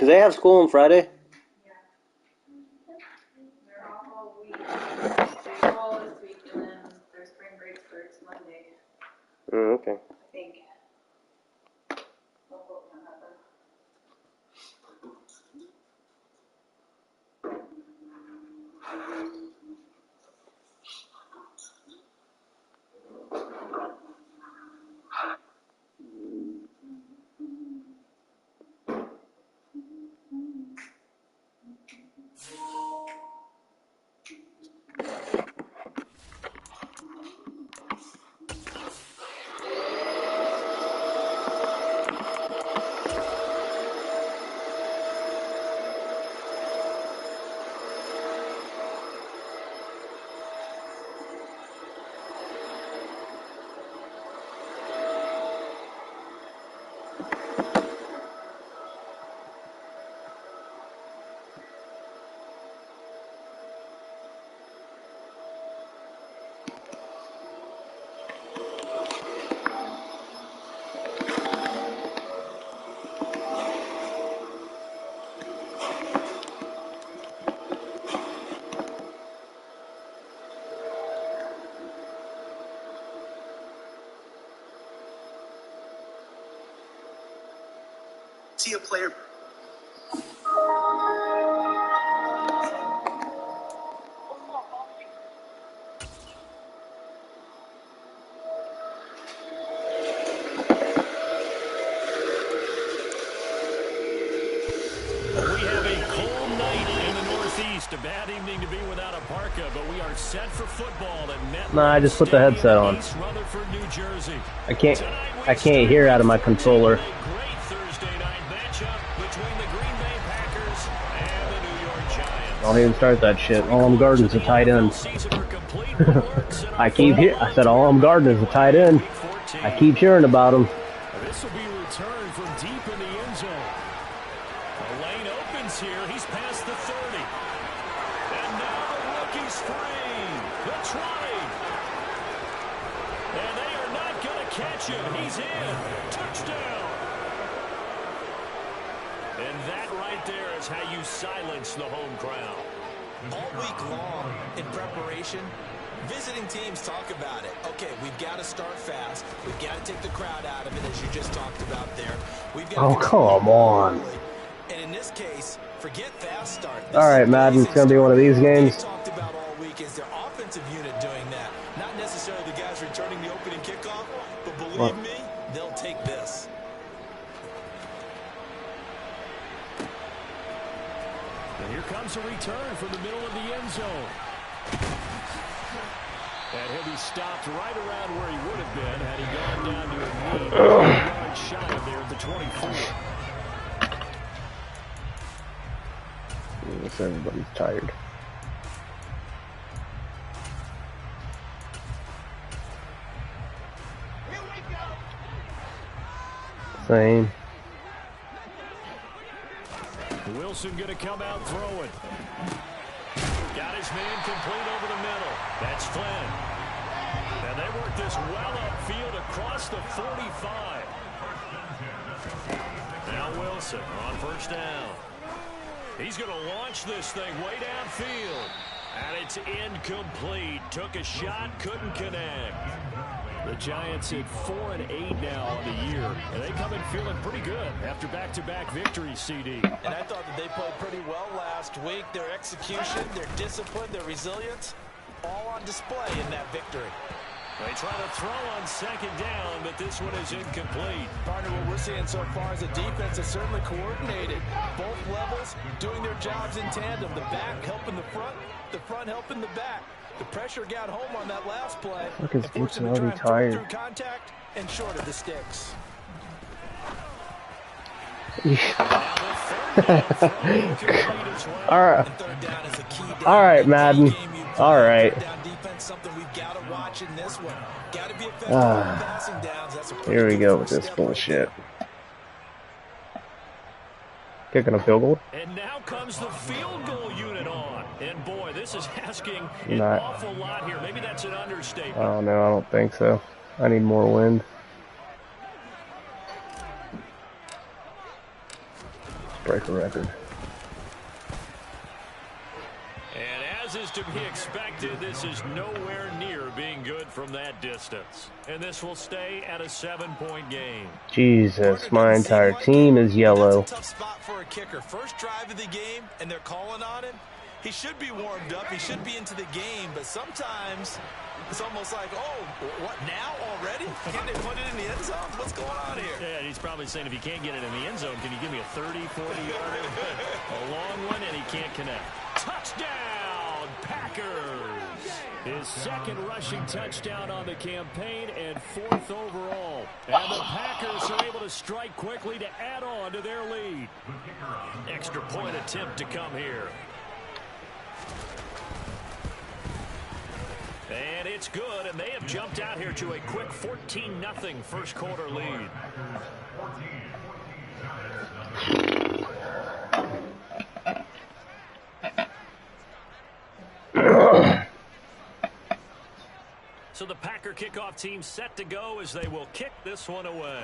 Because they have school on Friday. They're off all week. Baseball this week, and then their spring break starts Monday. Okay. I think. Don't quote me on that, though. See a player. A bad evening to be without a parka, but we are set for football at MetLife. Nah, I just put the headset on. East Rutherford, New Jersey. I can't hear out of my controller. Great Thursday night matchup between the Green Bay Packers and the New York Giants. Don't even start that shit. All I'm guarding is a tight end. I said all I'm guarding is a tight end. I keep hearing about him. This will be returned from deep in the end zone. The lane opens here. He's past the 30. And now the rookie's free. The 20. And they are not going to catch him. He's in. Touchdown. And that right there is how you silence the home crowd. All week long in preparation, visiting teams talk about it. Okay, we've got to start fast. We've got to take the crowd out of it, as you just talked about there. We've got Oh, come on. And in this case, forget fast start. All right, Madden, it's going to be one of these games. Talked about all week is their offensive unit doing that. Not necessarily the guys returning the opening kickoff, but believe me, they'll take this. And here comes a return from the middle of the end zone. And he'll be stopped right around where he would have been had he gone down to a knee. 4 yards shy of there at the 24. Yes, everybody's tired. Same. Wilson going to come out throwing. Got his man complete over the middle. That's Flynn. And they work this well upfield across the 45. Now Wilson on first down. He's going to launch this thing way downfield. And it's incomplete. Took a shot, couldn't connect. The Giants at 4-8 now on the year. And they come in feeling pretty good after back-to-back victories, CD. And I thought that they played pretty well last week. Their execution, their discipline, their resilience, all on display in that victory. They try to throw on second down, but this one is incomplete. Partner, what we're seeing so far is the defense is certainly coordinated. Both levels doing their jobs in tandem. The back helping the front helping the back. The pressure got home on that last play. Look, his forced boots him to are try already and throw tired. through contact and short of the sticks. All right. All right, Madden. All right. Here we go with this bullshit. Kicking a field goal. And now comes the field goal unit on. And boy, this is asking an awful lot here. Maybe that's an understatement. Oh no, I don't think so. I need more wind. break a record. And as is to be expected, this is nowhere near being good from that distance. And this will stay at a 7-point game. Jesus, my entire team is yellow. That's a tough spot for a kicker. First drive of the game, and they're calling on him. He should be warmed up. He should be into the game. But sometimes it's almost like, oh, what, now already? Can't they put it in the end zone? What's going on here? Yeah, he's probably saying, if you can't get it in the end zone, can you give me a 30, 40-yarder? A long one, and he can't connect. Touchdown, Packers! His second rushing touchdown on the campaign and 4th overall. And the Packers are able to strike quickly to add on to their lead. Extra point attempt to come here. And it's good, and they have jumped out here to a quick 14-0 first quarter lead. So the Packer kickoff team set to go as they will kick this one away.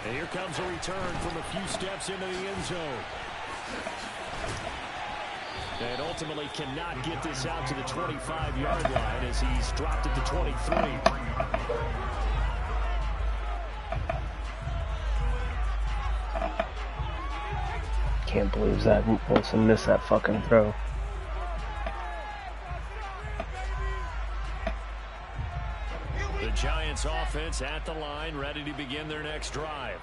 And here comes a return from a few steps into the end zone. And ultimately cannot get this out to the 25-yard line as he's dropped it to 23. Can't believe Zach Wilson missed that fucking throw. The Giants offense at the line, ready to begin their next drive.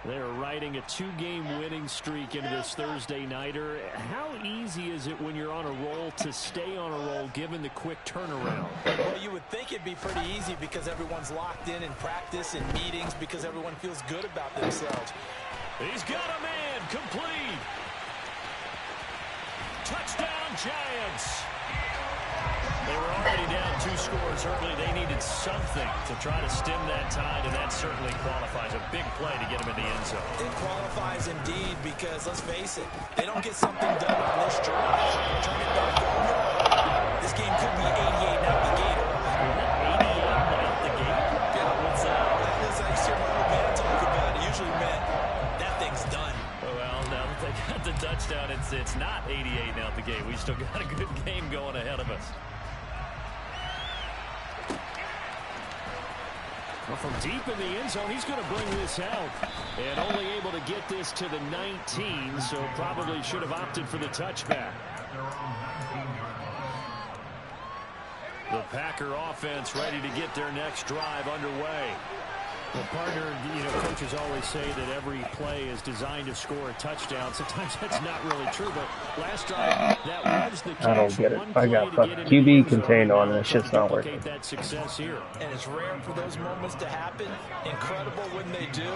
They're riding a 2-game winning streak into this Thursday nighter. How easy is it when you're on a roll to stay on a roll given the quick turnaround? Well, you would think it'd be pretty easy because everyone's locked in practice and meetings because everyone feels good about themselves. He's got a man complete. Touchdown, Giants. They were already down 2 scores early. They needed something to try to stem that tide, and that certainly qualifies. A big play to get them in the end zone. It qualifies indeed because, let's face it, they don't get something done on this drive. Turn it back over. This game could be 88 out the gate. 88 out the gate? Yeah, what's that? That was actually my old man talk about. It usually meant that thing's done. Well, now that they got the touchdown, it's not 88 out the gate. We still got a good game going ahead of us. Well, from deep in the end zone, he's going to bring this out. And only able to get this to the 19, so probably should have opted for the touchback. The Packer offense ready to get their next drive underway. Well, partner, coaches always say that every play is designed to score a touchdown. Sometimes that's not really true, but last drive, that was the case. I don't get it. I got fucking QB contained on and that shit's not working. That success here. And it's rare for those moments to happen. Incredible when they do.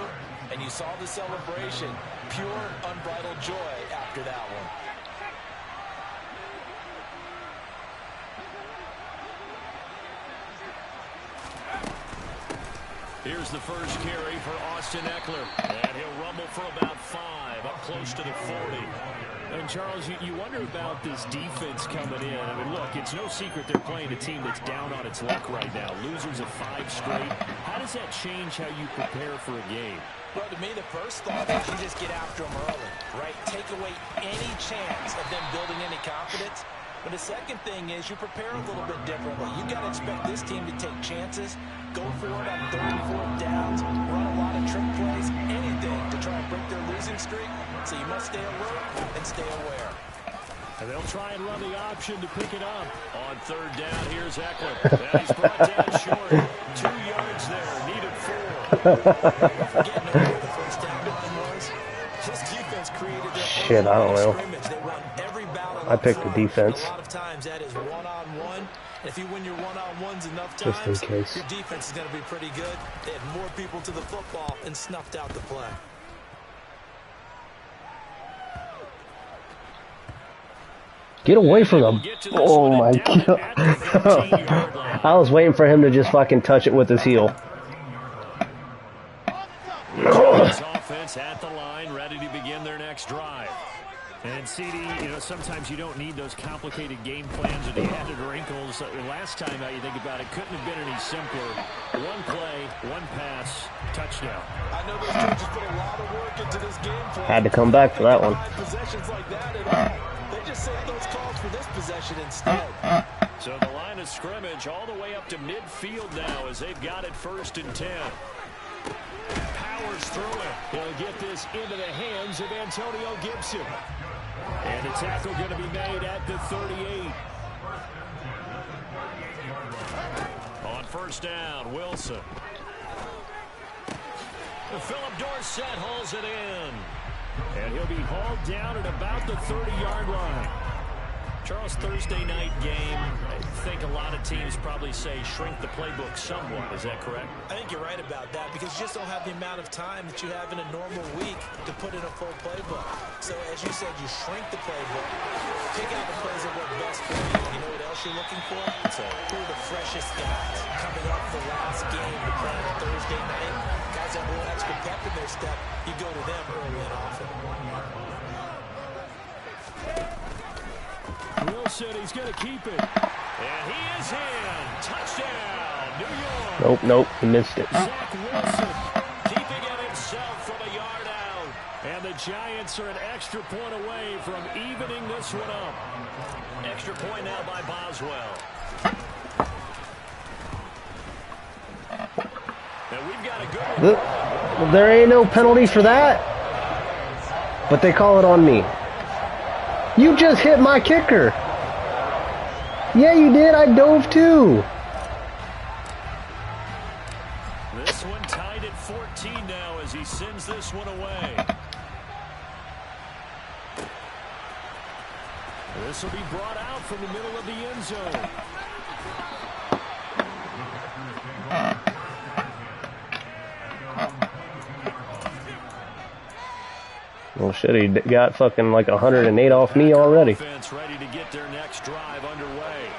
And you saw the celebration. Pure, unbridled joy after that one. Here's the first carry for Austin Eckler. And he'll rumble for about 5, up close to the 40. And, Charles, you wonder about this defense coming in. I mean, look, it's no secret they're playing a team that's down on its luck right now. Losers of 5 straight. How does that change how you prepare for a game? Well, to me, the first thought is you just get after them early, right? Take away any chance of them building any confidence. But the second thing is you prepare a little bit differently. You got to expect this team to take chances, go for it on 3rd and 4th downs, run a lot of trick plays, anything to try and break their losing streak. So you must stay alert and stay aware. And they'll try and run the option to pick it up. On 3rd down, here's Eckler. And he's brought down short. 2 yards there, needed 4. Forgetting where the first down line was. This defense created their Shit, I don't know. They won every battle. I picked the defense. A lot of times that is one-on-one. If you win your one-on-ones enough Just in times, case. your defense is going to be pretty good. They had more people to the football and snuffed out the play. Get away from him. Oh my god. I was waiting for him to just fucking touch it with his heel. Offense at the line, ready to begin their next drive. And CD, you know, sometimes you don't need those complicated game plans or the added wrinkles. Last time out, you think about it, couldn't have been any simpler. One play, one pass, touchdown. I know those coaches put a lot of work into this game plan. Had to come back for that one. Possessions like that at all. They just saved those calls for this possession instead. So the line of scrimmage all the way up to midfield now as they've got it 1st and 10. Powers through it. He'll get this into the hands of Antonio Gibson. And the tackle going to be made at the 38. On 1st down, Wilson. Philip Dorsett hauls it in. And he'll be hauled down at about the 30-yard line. Charles, Thursday night game, I think a lot of teams probably say shrink the playbook somewhat. Is that correct? I think you're right about that because you just don't have the amount of time that you have in a normal week to put in a full playbook. So as you said, you shrink the playbook, pick out the plays that work best for you. You know what else you're looking for? So who are the freshest guys coming up the last game to play on a Thursday night? Guys that have a little extra pep in their step, you go to them early and often. Wilson, he's going to keep it. And he is in. Touchdown, New York. Nope, he missed it. Zach Wilson keeping it himself from a yard out. And the Giants are an extra point away from evening this one up. Extra point now by Boswell. And we've got a good one. Well, there ain't no penalty for that. But they call it on me. You just hit my kicker. Yeah, you did. I dove too. This one tied at 14 now as he sends this one away. This will be brought out from the middle of the end zone. Well, shit, he got fucking like 108 off me already. Ready to get their next drive underway.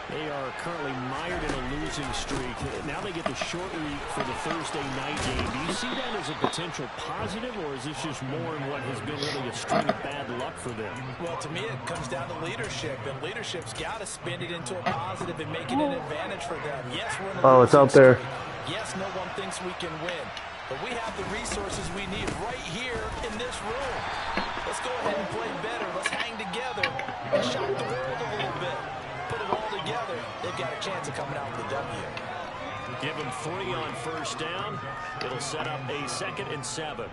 They are currently mired in a losing streak. Now they get the short week for the Thursday night game. Do you see that as a potential positive, or is this just more in what has been really a string of bad luck for them? Well, to me, it comes down to leadership, and leadership's got to spin it into a positive and make it an advantage for them. Yes, we're in a Oh, it's out there. streak. Yes, no one thinks we can win. But we have the resources we need right here in this room. Let's go ahead and play better. Let's hang together and shock the world a little bit. Put it all together. They've got a chance of coming out with a W. Give them 3 on 1st down. It'll set up a 2nd and 7.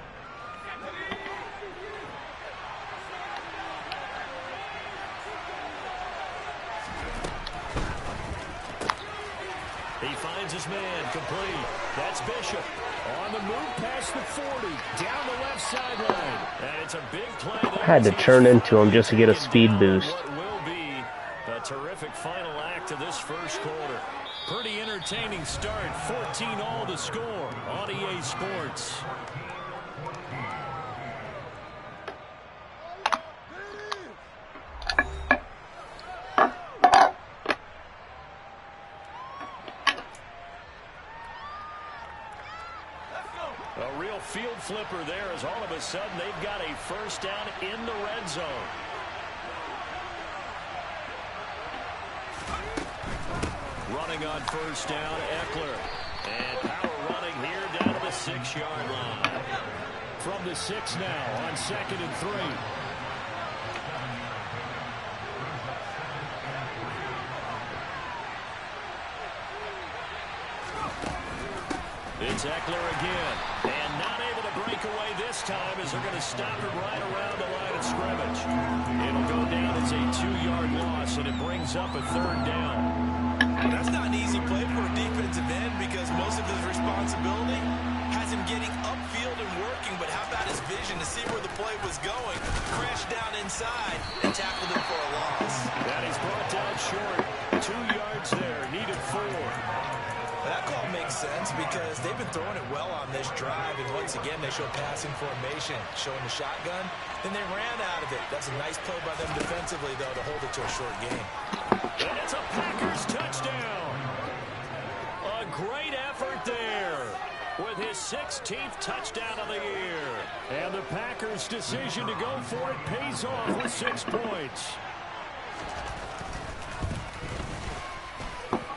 He finds his man complete. That's Bishop. On the move past the 40. Down the left sideline. And it's a big play there. I had to turn into him just to get a speed boost. What will be a terrific final act of this first quarter. Pretty entertaining start. 14 all to score on EA Sports. A real field flipper there as all of a sudden they've got a 1st down in the red zone. Running on 1st down, Eckler. And power running here down to the 6-yard line. From the 6 now on 2nd and 3. It's Eckler again. And not able to break away this time as they're going to stop him right around the line of scrimmage. It'll go down as a 2-yard loss, and it brings up a 3rd down. That's not an easy play for a defensive end because most of his responsibility has him getting upfield and working, but how about his vision to see where the play was going, crashed down inside, and tackled him for a loss. That is brought down short. 2 yards there, needed 4. That call makes sense because they've been throwing it well on this drive, and once again they show passing formation, showing the shotgun. Then they ran out of it. That's a nice play by them defensively, though, to hold it to a short game. And it's a Packers touchdown. A great effort there with his 16th touchdown of the year. And the Packers' decision to go for it pays off with 6 points.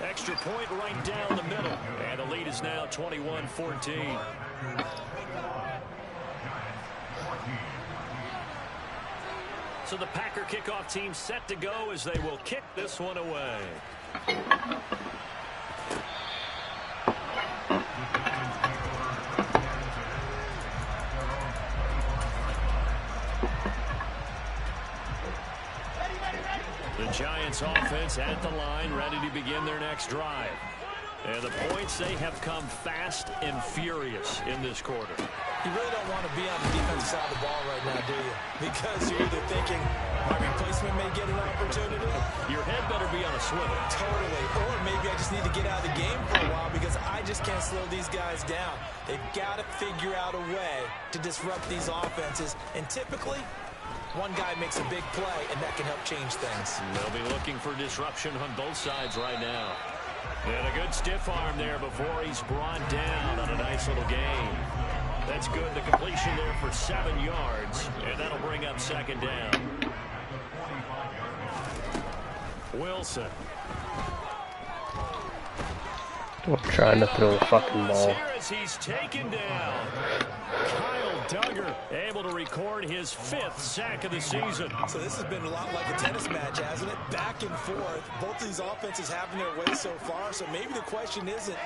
Extra point right down the middle. And the lead is now 21-14. So the Packer kickoff team set to go as they will kick this one away. The Giants offense at the line, ready to begin their next drive. And the points, they have come fast and furious in this quarter. You really don't want to be on the defensive side of the ball right now, do you? Because you're either thinking, my replacement may get an opportunity. Your head better be on a swivel. Totally. Or maybe I just need to get out of the game for a while because I just can't slow these guys down. They've got to figure out a way to disrupt these offenses. And typically, one guy makes a big play, and that can help change things. They'll be looking for disruption on both sides right now. And a good stiff arm there before he's brought down on a nice little gain. That's good. The completion there for 7 yards, and that'll bring up second down. Wilson. I'm trying to throw the fucking ball. Here as he's taken down. Kyle Duggar able to record his 5th sack of the season. So this has been a lot like a tennis match, hasn't it? Back and forth. Both these offenses having their way so far. So maybe the question isn't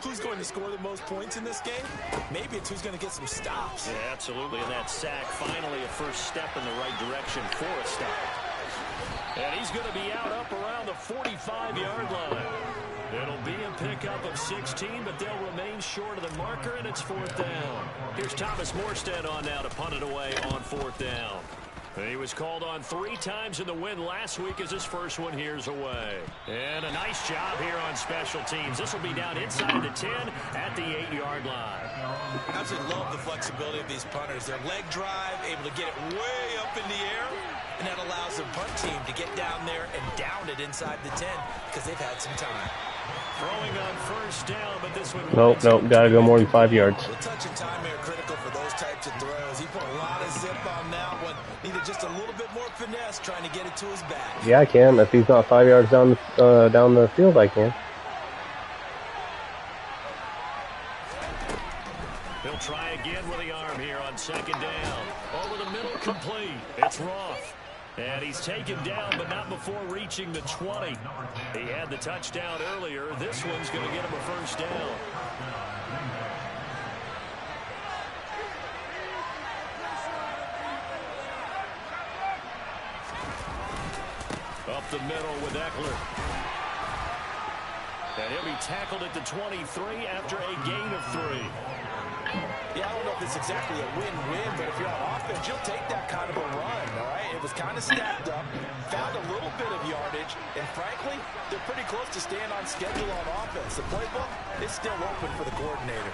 who's going to score the most points in this game. Maybe it's who's going to get some stops. Yeah, absolutely. And that sack, finally a first step in the right direction for a stop. And he's going to be out up around the 45-yard line. It'll be a pickup of 16, but they'll remain short of the marker, and it's 4th down. Here's Thomas Morstead on now to punt it away on 4th down. He was called on 3 times in the win last week as his first one here's away. And a nice job here on special teams. This will be down inside the 10 at the 8-yard line. I absolutely love the flexibility of these punters. Their leg drive, able to get it way up in the air, and that allows the punt team to get down there and down it inside the 10 because they've had some time. Throwing on first down, but this one... Nope, gotta go more than 5 yards. The touch and time are critical for those types of throws. He put a lot of zip on that one. Needed just a little bit more finesse trying to get it to his back. Yeah, I can. If he's not 5 yards down the field, I can. He'll try again with the arm here on second down. Over the middle, complete. It's Roth. And he's taken down, but not before reaching the 20. He had the touchdown earlier. This one's going to get him a first down. Up the middle with Eckler. And he'll be tackled at the 23 after a gain of 3. Yeah, I don't know if it's exactly a win-win, but if you're on offense, you'll take that kind of a run, all right? It was kind of stacked up, found a little bit of yardage, and frankly, they're pretty close to staying on schedule on offense. The playbook is still open for the coordinator.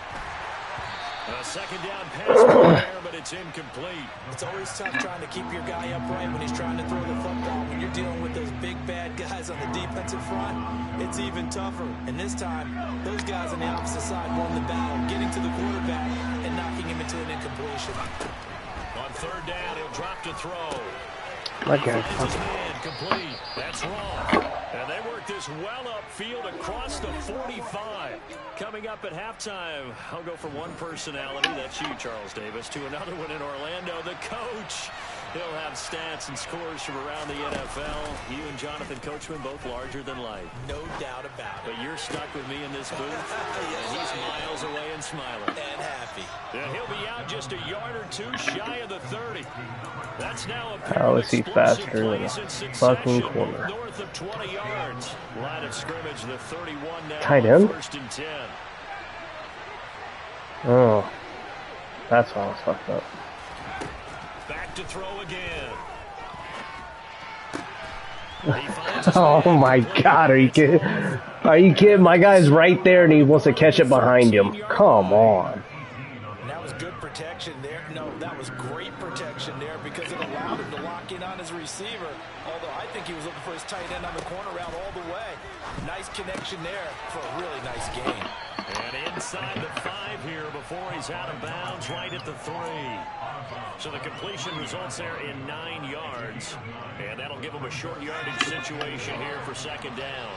A second down pass there, but it's incomplete. It's always tough trying to keep your guy upright when he's trying to throw the football. When you're dealing with those big, bad guys on the defensive front, it's even tougher. And this time, those guys on the opposite side won the battle, getting to the quarterback and knocking him into an incompletion. On third down, he'll drop to throw. Okay. Complete. That's wrong. And they work this well upfield across the 45. Coming up at halftime, I'll go from one personality, that's you, Charles Davis, to another one in Orlando, the coach. He'll have stats and scores from around the NFL. You and Jonathan Coachman, both larger than life. No doubt about it. But you're stuck with me in this booth, and he's miles away and smiling. And happy. And he'll be out just a yard or two shy of the 30. That's now a Oh, is he faster than a fucking corner? North of 20 yards. Line of scrimmage, the 31 now. Tight end? 1st and 10. Oh, that's why I was fucked up. Back to throw again. Oh my God, are you kidding? Are you kidding? My guy's right there and he wants to catch it behind him. Come on. And that was good protection there. No, that was great protection there because it allowed him to lock in on his receiver. Although I think he was looking for his tight end on the corner route all the way. Nice connection there for a really nice game. And And inside the 5 here before he's out of bounds, right at the 3. So the completion results there in 9 yards. And that'll give him a short yardage situation here for second down.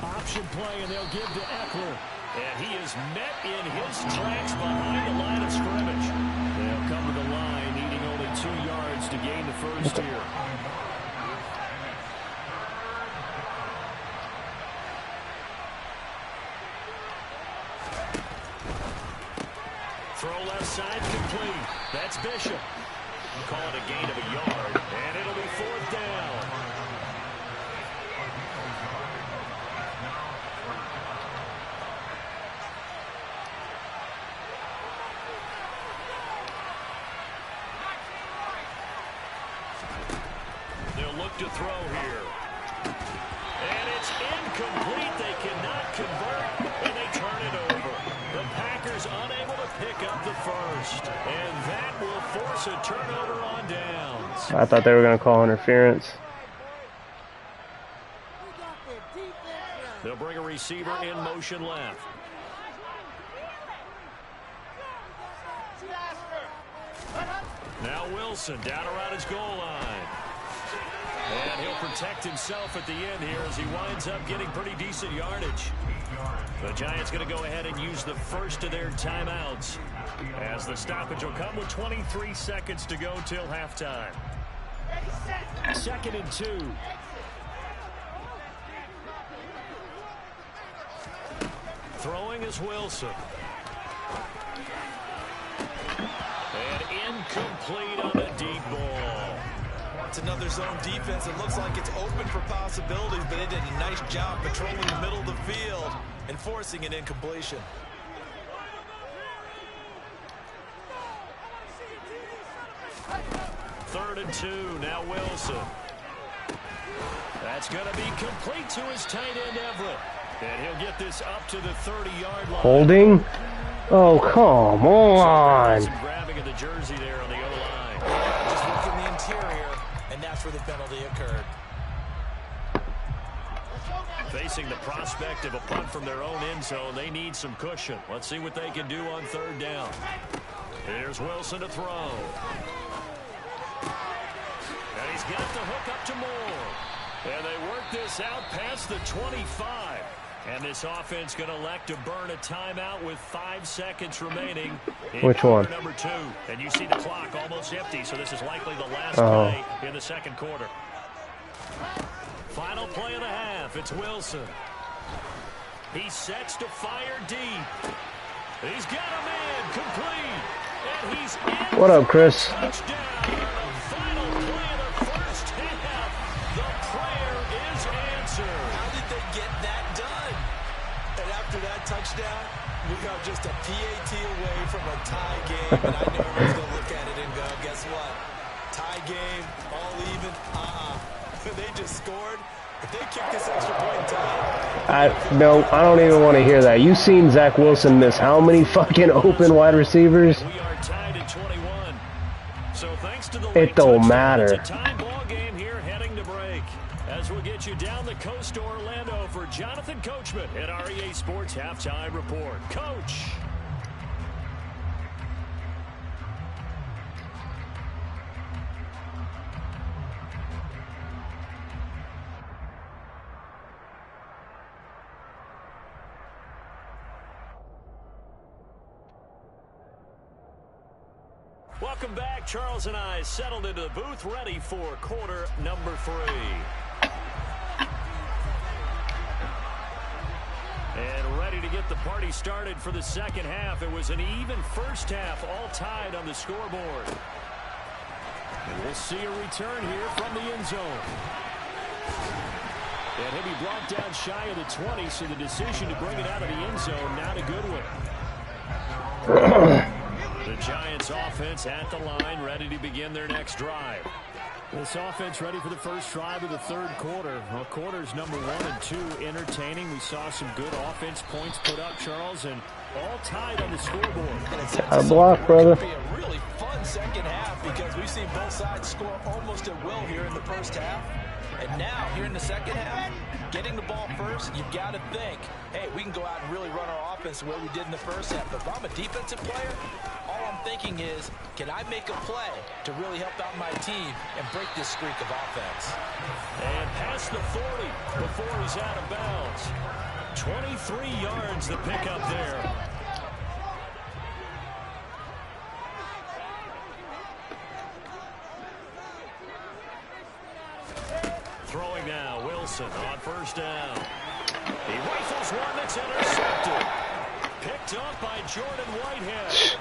Option play, and they'll give to Eckler. And he is met in his tracks behind the line of scrimmage. They'll come to the line, needing only 2 yards to gain the first here. Throw left side complete. That's Bishop. We'll call it a gain of a yard, and it'll be 4th down. They'll look to throw here. And it's incomplete. They cannot convert, and they turn it over. The Packers unable to pick up the first. And that will force a turnover on downs. I thought they were going to call interference. They'll bring a receiver in motion left. Now Wilson down around his goal line. And he'll protect himself at the end here as he winds up getting pretty decent yardage. The Giants going to go ahead and use the first of their timeouts, as the stoppage will come with 23 seconds to go till halftime. 2nd and 2. Throwing is Wilson. And incomplete on the deep ball. It's another zone defense. It looks like it's open for possibilities, but they did a nice job patrolling the middle of the field and forcing an incompletion. Third and 2. Now Wilson. That's going to be complete to his tight end Everett. And he'll get this up to the 30-yard line. Holding? Oh, come on. Some grabbing of the jersey there on the O-line. Just working the interior, and that's where the penalty occurred. Facing the prospect of a punt from their own end zone, they need some cushion. Let's see what they can do on 3rd down. Here's Wilson to throw. And he's got the hook up to Moore. And they work this out past the 25. And this offense going to elect to burn a timeout with 5 seconds remaining. Which one? Number 2. And you see the clock almost empty, so this is likely the last play in the 2nd quarter. Final play of the half. It's Wilson. He sets to fire deep. He's got a man complete. And he's in. What up, Chris? Touchdown. The final play of the first half. The prayer is answered. How did they get that done? And after that touchdown, we got just a PAT away from a tie game. And I knew everyone's going to look at it and go, guess what? Tie game, all even. They just scored. If they kick this extra point in time. No, I don't even want to hear that. You seen Zach Wilson miss how many fucking open wide receivers? We are tied at 21. So thanks to the It don't matter. It's a tie ball game here heading to break. As we'll get you down the coast to Orlando for Jonathan Coachman at REA Sports Halftime Report. Coach. Welcome back. Charles and I settled into the booth, ready for quarter number 3. And ready to get the party started for the second half. It was an even first half, all tied on the scoreboard. And we'll see a return here from the end zone. And he'll be brought down shy of the 20, so the decision to bring it out of the end zone, not a good one. The Giants offense at the line, ready to begin their next drive. This offense ready for the first drive of the third quarter. Well, quarters number 1 and 2 entertaining. We saw some good offense points put up, Charles, and all tied on the scoreboard. Out of block, brother. It's going to be a really fun second half because we've seen both sides score almost at will here in the first half. And now, here in the second half, getting the ball first, you've got to think, hey, we can go out and really run our offense the way we did in the first half. But if I'm a defensive player, all I'm thinking is, can I make a play to really help out my team and break this streak of offense? And past the 40 before he's out of bounds. 23 yards the pickup there. Throwing now, Wilson on first down. He rifles one that's intercepted. Picked up by Jordan Whitehead.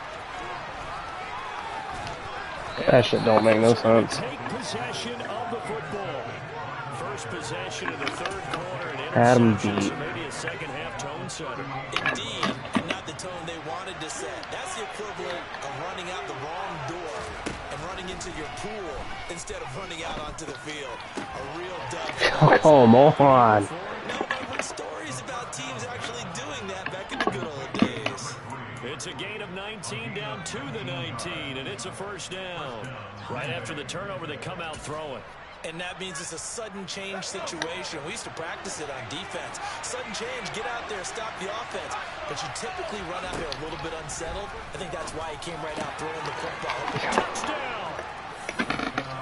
That shit don't make no sense. Take possession of the football. First possession of the third quarter and Adam interception, beat. so maybe a second half tone setter. Indeed, and not the tone they wanted to set. That's the equivalent of running out the wrong door and running into your pool instead of running out onto the field. A real dud. Come on. Now I've heard stories about teams actually doing that back in the good old days. It's a gain of 19 down to the 19, and it's a first down. Right after the turnover, they come out throwing. And that means it's a sudden change situation. We used to practice it on defense. Sudden change, get out there, stop the offense. But you typically run out there a little bit unsettled. I think that's why he came right out throwing the football. Touchdown!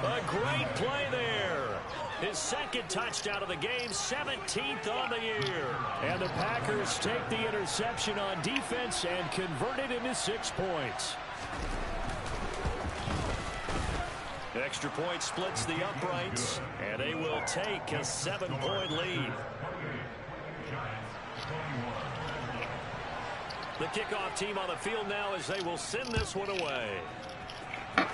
A great play there. His second touchdown of the game, 17th on the year. And the Packers take the interception on defense and convert it into 6 points. Extra point splits the uprights, and they will take a 7-point lead. The kickoff team on the field now as they will send this one away. And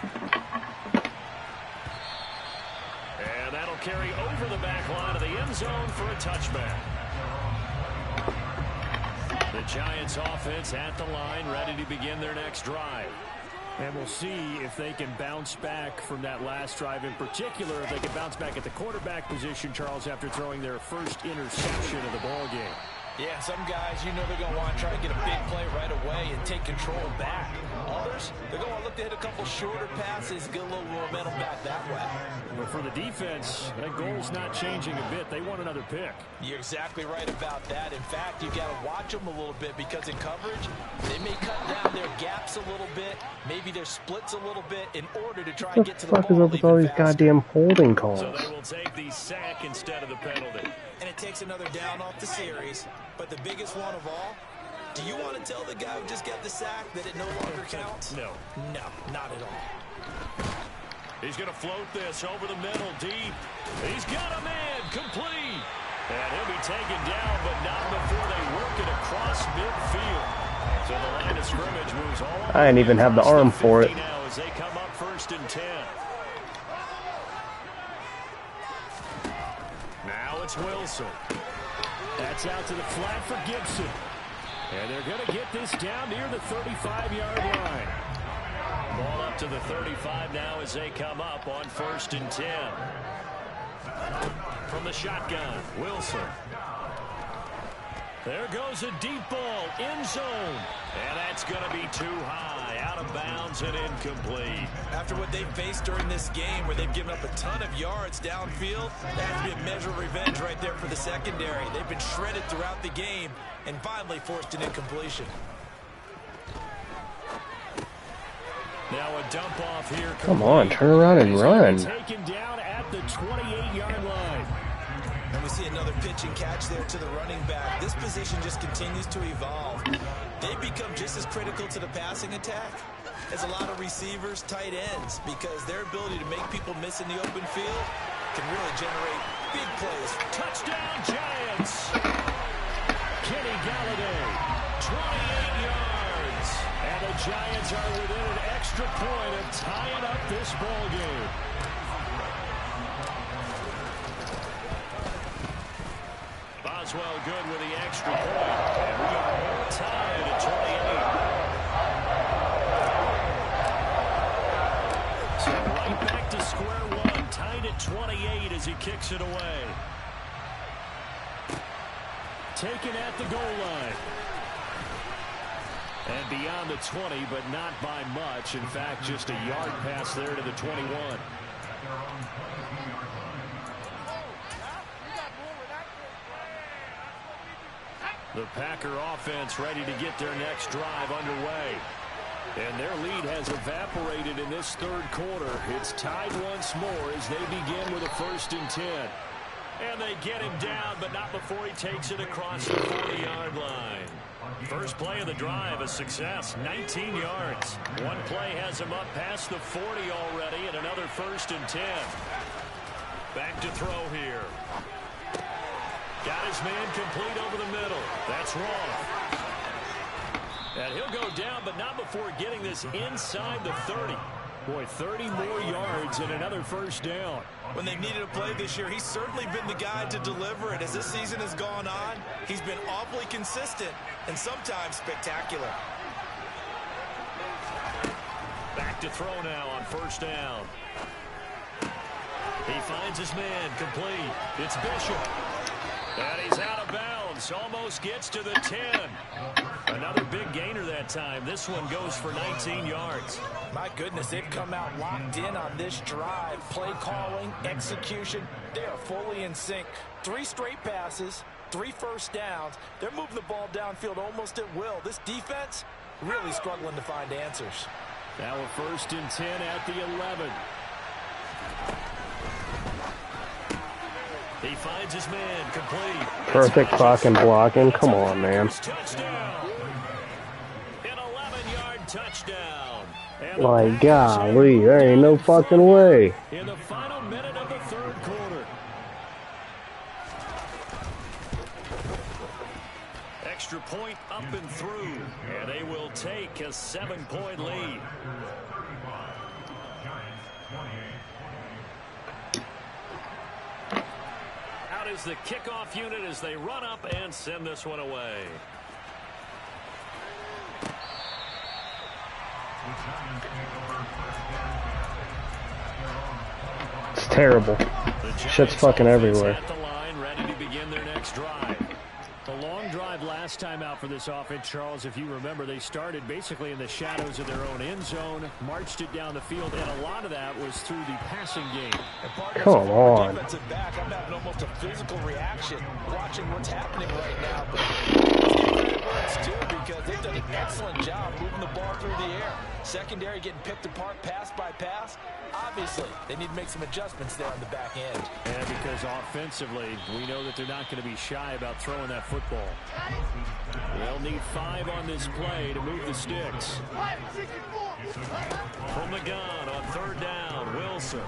that'll carry over the back line of the end zone for a touchback. The Giants offense at the line, ready to begin their next drive. And we'll see if they can bounce back from that last drive in particular, if they can bounce back at the quarterback position, Charles, after throwing their first interception of the ball game. Yeah, some guys, you know they're going to want to try to get a big play right away and take control back. Others, they're going to look to hit a couple shorter passes, get a little momentum back that way. Well, for the defense, that goal's not changing a bit. They want another pick. You're exactly right about that. In fact, you've got to watch them a little bit because in coverage, they may cut down their gaps a little bit, maybe their splits a little bit in order to try and get to the ball. What the fuck is up with all these goddamn holding calls? So they will take the sack instead of the penalty. And it takes another down off the series. But the biggest one of all, do you want to tell the guy who just got the sack that it no longer counts? No. No, not at all. He's going to float this over the middle, deep. He's got a man, complete. And he'll be taken down, but not before they work it across midfield. So the line of scrimmage moves all over. I didn't even have the arm for it. Now as they come up 1st and 10. Now it's Wilson. That's out to the flat for Gibson. And they're going to get this down near the 35-yard line. Ball up to the 35 now as they come up on 1st and 10. From the shotgun, Wilson. There goes a deep ball, end zone. And that's going to be too high, out of bounds and incomplete. After what they faced during this game where they've given up a ton of yards downfield, that has to be a measure of revenge right there for the secondary. They've been shredded throughout the game and finally forced an incompletion. Now a dump off here. Come on, turn around and run. Taken down at the 28-yard line. And we see another pitch and catch there to the running back. This position just continues to evolve. They've become just as critical to the passing attack as a lot of receivers, tight ends, because their ability to make people miss in the open field can really generate big plays. Touchdown, Giants! Kenny Galladay, 28 yards. And the Giants are within an extra point of tying up this ball game. Boswell good with the extra point. And we are all tied at 28. So right back to square one. Tied 28 as he kicks it away. Taken at the goal line. And beyond the 20, but not by much. In fact, just a yard pass there to the 21. The Packer offense ready to get their next drive underway. And their lead has evaporated in this third quarter. It's tied once more as they begin with a 1st and 10. And they get him down, but not before he takes it across the 40-yard line. First play of the drive, a success, 19 yards. One play has him up past the 40 already, and another 1st and 10. Back to throw here. Got his man complete over the middle. That's wrong. And he'll go down, but not before getting this inside the 30. Boy, 30 more yards and another 1st down. When they needed a play this year, he's certainly been the guy to deliver it. As this season has gone on, he's been awfully consistent and sometimes spectacular. Back to throw now on 1st down. He finds his man complete. It's Bishop. And he's out of bounds. Almost gets to the 10. Another big gainer that time. This one goes for 19 yards. My goodness, they've come out locked in on this drive. Play calling, execution, they are fully in sync. 3 straight passes, 3 first downs. They're moving the ball downfield almost at will. This defense really struggling to find answers. Now a 1st and 10 at the 11. He finds his man complete. Perfect fucking blocking. Come on, man. Touchdown. An 11-yard touchdown. Like, golly, there ain't no fucking way. In the final minute of the 3rd quarter. Extra point up and through. And they will take a 7-point lead. Out is the kickoff unit as they run up and send this one away. It's terrible. Shit's fucking everywhere. At the line, ready to begin their next drive. A long drive last time out for this offense, Charles. If you remember, they started basically in the shadows of their own end zone, marched it down the field, and a lot of that was through the passing game. Come on. Defensive back, I'm having almost a physical reaction watching what's happening right now. But too, because they've done an excellent job moving the ball through the air. Secondary getting picked apart pass by pass. Obviously, they need to make some adjustments there on the back end. And because offensively, we know that they're not going to be shy about throwing that football. They'll need 5 on this play to move the sticks. From the gun on 3rd down, Wilson.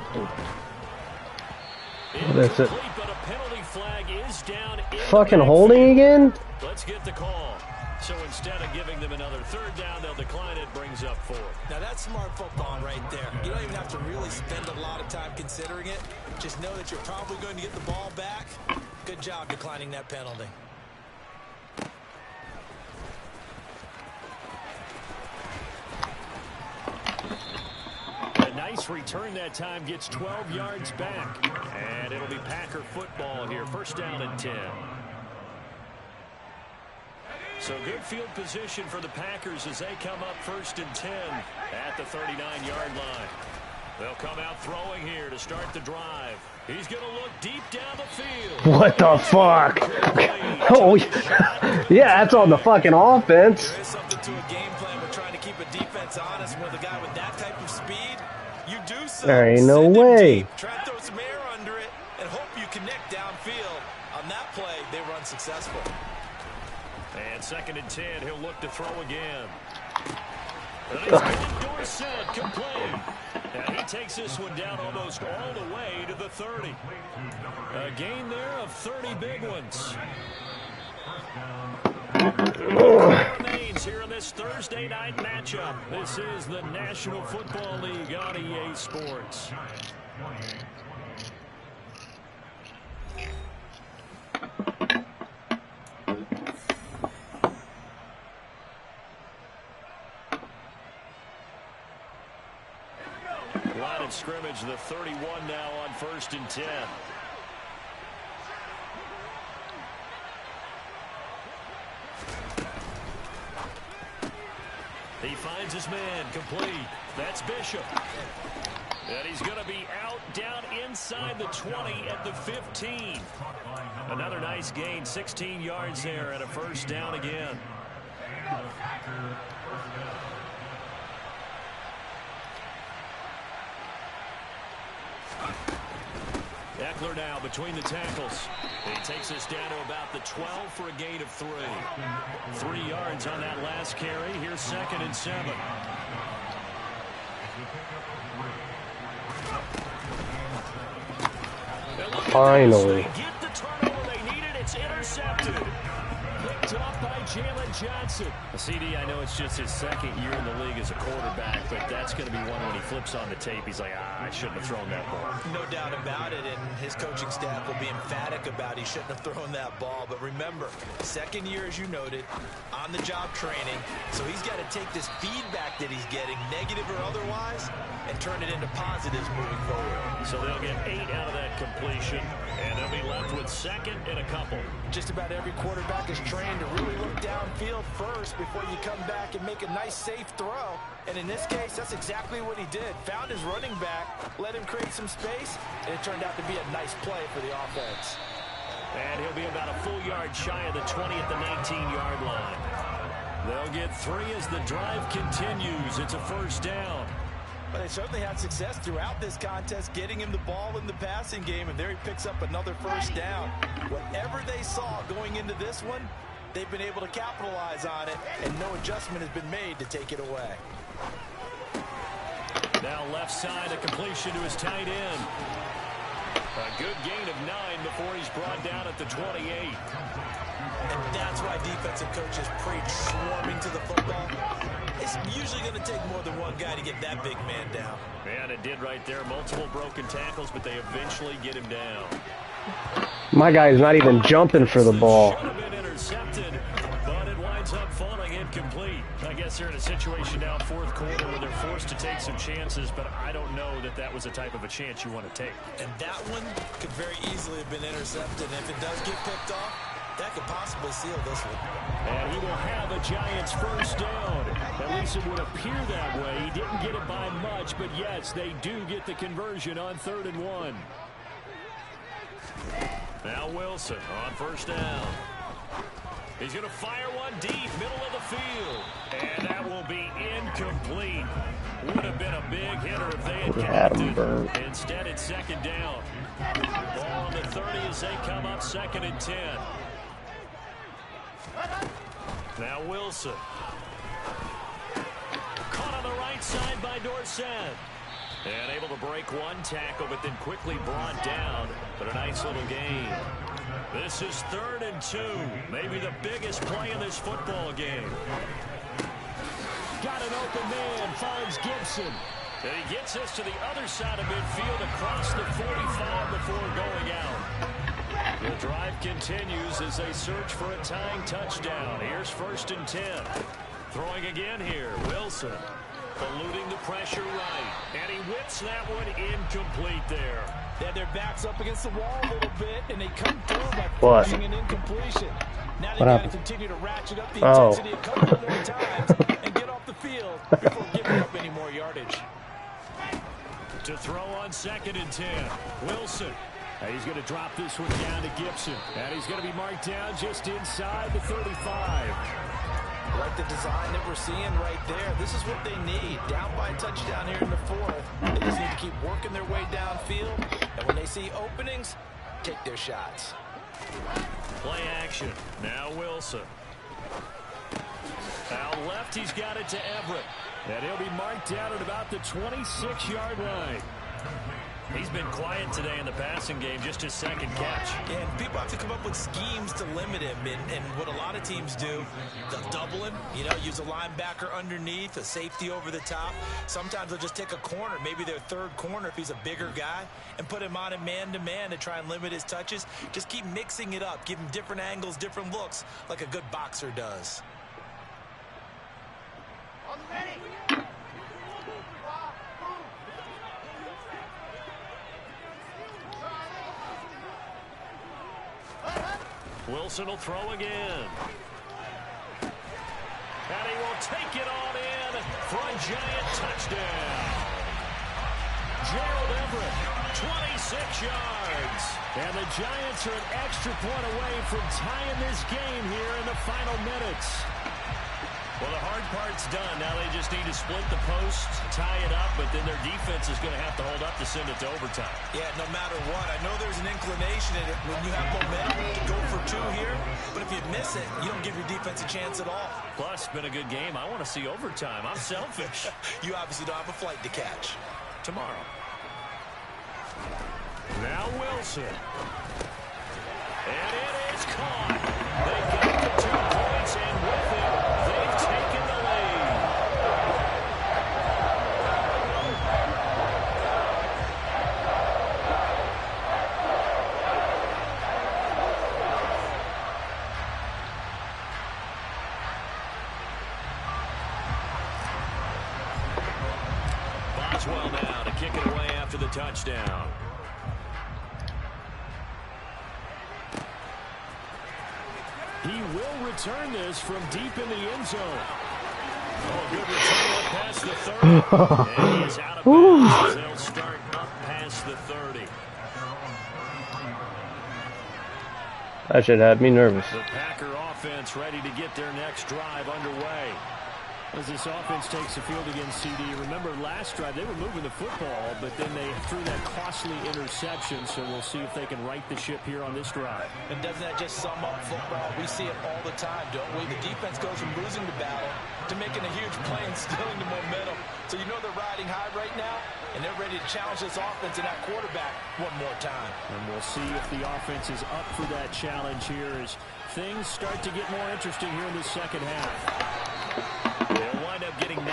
That's it. But a penalty flag is down. Fucking holding again? Let's get the call. So instead of giving them another 3rd down, they'll decline it, brings up 4. Now that's smart football right there. You don't even have to really spend a lot of time considering it. Just know that you're probably going to get the ball back. Good job declining that penalty. A nice return that time, gets 12 yards back. And it'll be Packer football here. 1st down and 10. So good field position for the Packers as they come up 1st and 10 at the 39-yard line. They'll come out throwing here to start the drive. He's going to look deep down the field. What the fuck? Oh, yeah, that's on the fucking offense. There is something to a game plan. We're trying to keep a defense honest. With a guy with that type of speed, you do so. There ain't no way. Try to throw some air under it and hope you connect downfield. On that play, they were unsuccessful. And 2nd and 10, he'll look to throw again. And he's got Dorsett complete. And he takes this one down almost all the way to the 30. A gain there of 30 big ones. Remains here in this Thursday night matchup. This is the National Football League on EA Sports. A lot of of scrimmage, the 31 now on 1st and 10. He finds his man, complete. That's Bishop. And he's going to be out down inside the 20 at the 15. Another nice gain, 16 yards there and a 1st down again. Eckler now between the tackles. He takes us down to about the 12 for a gain of 3. 3 yards on that last carry. Here's 2nd and 7. Finally. Get the turnover they needed. It's intercepted. Picked off by Jalen Johnson. CD, I know it's just his 2nd year in the league as a quarterback, but that's going to be one when he flips on the tape. He's like, I shouldn't have thrown that ball. No doubt about it, and his coaching staff will be emphatic about he shouldn't have thrown that ball. But remember, 2nd year, as you noted, on-the-job training. So he's got to take this feedback that he's getting, negative or otherwise, and turn it into positives moving forward. So they'll get 8 out of that completion, and they'll be left with 2nd and a couple. Just about every quarterback is trained to really look downfield first before you come back and make a nice, safe throw. And in this case, that's exactly what he did. Found his running back, let him create some space, and it turned out to be a nice play for the offense. And he'll be about a full yard shy of the 20 at the 19-yard line. They'll get 3 as the drive continues. It's a 1st down. But they certainly had success throughout this contest, getting him the ball in the passing game, and there he picks up another 1st down. Whatever they saw going into this one, they've been able to capitalize on it, and no adjustment has been made to take it away. Now left side, a completion to his tight end. A good gain of 9 before he's brought down at the 28. And that's why defensive coaches preach swarming to the football. It's usually going to take more than one guy to get that big man down. Man, it did right there. Multiple broken tackles, but they eventually get him down. My guy's not even jumping for the ball. Should have been intercepted, but it winds up falling incomplete. I guess they're in a situation now, 4th quarter, where they're forced to take some chances, but I don't know that that was the type of a chance you want to take. And that one could very easily have been intercepted. And if it does get picked off, that could possibly seal this one. And he will have a Giants 1st down. At least it would appear that way. He didn't get it by much, but yes, they do get the conversion on 3rd and 1. Now Wilson on 1st down. He's going to fire one deep, middle of the field. And that will be incomplete. Would have been a big hitter if they had connected. Instead, it's 2nd down. Ball on the 30 as they come up 2nd and 10. Now Wilson. Caught on the right side by Dorsett. And able to break one tackle, but then quickly brought down. But a nice little gain. This is 3rd and 2. Maybe the biggest play in this football game. Got an open man, finds Gibson. And he gets us to the other side of midfield across the 45 before going out. The drive continues as they search for a tying touchdown. Here's 1st and 10. Throwing again here, Wilson. Eluding the pressure right. And he whips that one incomplete there. They had their backs up against the wall a little bit, and they come through by forcing an incompletion. Now they've got to continue to ratchet up the intensity a couple more times and get off the field before giving up any more yardage. To throw on 2nd and 10. Wilson. And he's going to drop this one down to Gibson. And he's going to be marked down just inside the 35. Like the design that we're seeing right there. This is what they need. Down by a touchdown here in the 4th. They just need to keep working their way downfield. And when they see openings, take their shots. Play action. Now Wilson. Out left, he's got it to Everett. And he'll be marked down at about the 26-yard line. He's been quiet today in the passing game, just his 2nd catch. Yeah, and people have to come up with schemes to limit him. And what a lot of teams do, they'll double him, use a linebacker underneath, a safety over the top. Sometimes they'll just take a corner, maybe their 3rd corner if he's a bigger guy, and put him on a man-to-man to try and limit his touches. Just keep mixing it up, give him different angles, different looks, like a good boxer does. Wilson will throw again. And he will take it on in for a Giant touchdown. Gerald Everett, 26 yards. And the Giants are an extra point away from tying this game here in the final minutes. Well, the hard part's done. Now they just need to split the post, tie it up, but then their defense is going to have to hold up to send it to overtime. Yeah, no matter what. I know there's an inclination in it when you have momentum to go for two here, but if you miss it, you don't give your defense a chance at all. Plus, it's been a good game. I want to see overtime. I'm selfish. You obviously don't have a flight to catch. Tomorrow. Now Wilson. And it is caught. They got the 2 points, and with it, they've taken the lead. Boswell now to kick it away after the touchdown. He will return this from deep in the end zone. Oh, good return up past the 30. And he is out of bounds. They'll start up past the 30. That should have me nervous. The Packer offense ready to get their next drive underway. As this offense takes the field against CD, remember last drive they were moving the football, but then they threw that costly interception, so we'll see if they can right the ship here on this drive. And doesn't that just sum up football? We see it all the time, don't we? The defense goes from losing the battle to making a huge play and stealing the momentum. So you know they're riding high right now, and they're ready to challenge this offense and that quarterback one more time. And we'll see if the offense is up for that challenge here as things start to get more interesting here in the second half.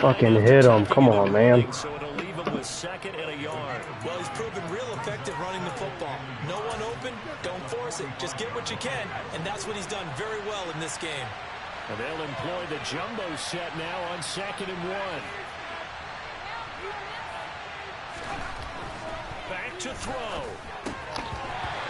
Fucking hit him. Come on, man. So it'll leave him with 2nd and a yard. Well, he's proven real effective running the football. No one open, don't force it. Just get what you can, and that's what he's done very well in this game. And they'll employ the jumbo set now on 2nd and 1. Back to throw.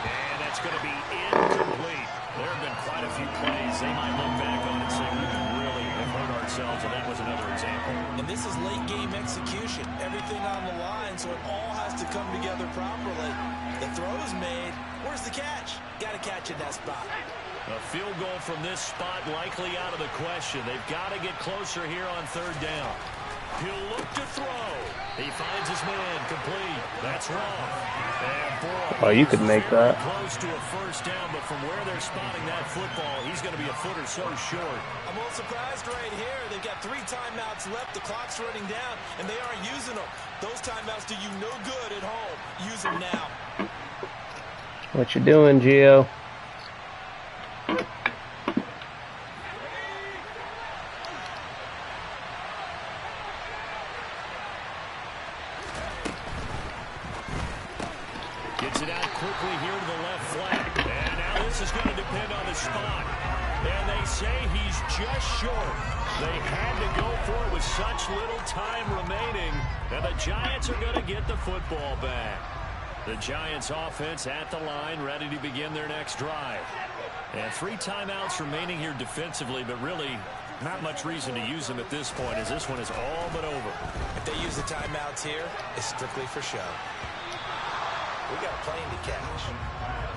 And that's going to be incomplete. There have been quite a few plays they might look back on and say, we really have hurt ourselves, and that was another example. And this is late game execution. Everything on the line, so it all has to come together properly. The throw is made. Where's the catch? Got to catch in that spot. A field goal from this spot likely out of the question. They've got to get closer here on 3rd down. He'll look to throw. He finds his man complete. That's wrong. And boy, Oh, you could make that. Close to a 1st down, but from where they're spotting that football, he's going to be a foot or so short. I'm a little surprised right here. They've got 3 timeouts left. The clock's running down, and they aren't using them. Those timeouts do you no good at home. Use them now. What you doing, Gio? Gets it out quickly here to the left flat. And now this is going to depend on the spot. And they say he's just short. They had to go for it with such little time remaining. And the Giants are going to get the football back. The Giants offense at the line, ready to begin their next drive. And 3 timeouts remaining here defensively, but really not much reason to use them at this point, as this one is all but over. If they use the timeouts here, it's strictly for show. We got a plane to catch.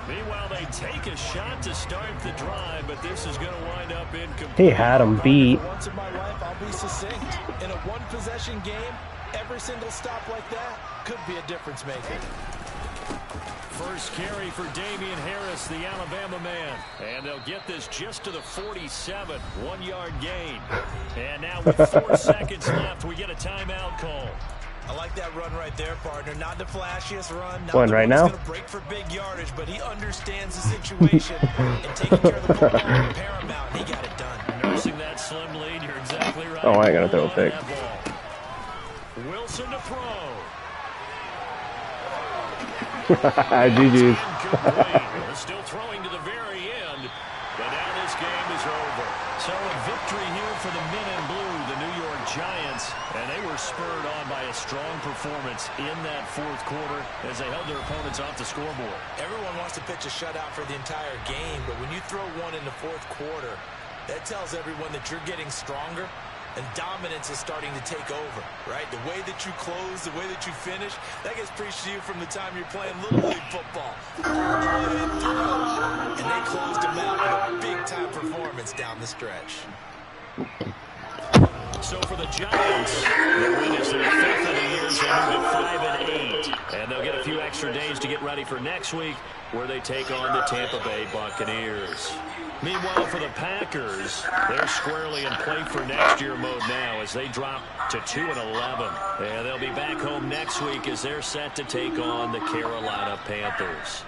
Meanwhile, they take a shot to start the drive, but this is going to wind up incomplete. He had him beat. Once in my life, I'll be succinct. In a one-possession game, every single stop like that could be a difference maker. First carry for Damian Harris, the Alabama man. And they'll get this just to the 47, 1-yard gain. And now with 4 seconds left, we get a timeout call. I like that run right there, partner. Not the flashiest run. Not One the right one now? Going to break for big yardage, but he understands the situation and taking care of the football is paramount. He got it done. Nursing that slim lead, you're exactly right. Oh, I ain't gonna throw a On pick. that ball. Wilson to throw. GG's. Incomplete. Still throwing to the very end, but now this game is over. So a victory here for the men in blue, the New York Giants, and they were spurred on by a strong performance in that fourth quarter as they held their opponents off the scoreboard. Everyone wants to pitch a shutout for the entire game, but when you throw one in the fourth quarter, that tells everyone that you're getting stronger and dominance is starting to take over, right? The way that you close, the way that you finish, that gets preached to you from the time you're playing Little League football. All the way through. And they closed them out with a big-time performance down the stretch. So for the Giants, their win is their fifth of the year. They move to 5-8, and they'll get a few extra days to get ready for next week, where they take on the Tampa Bay Buccaneers. Meanwhile, for the Packers, they're squarely in play for next year mode now as they drop to 2-11, and they'll be back home next week as they're set to take on the Carolina Panthers.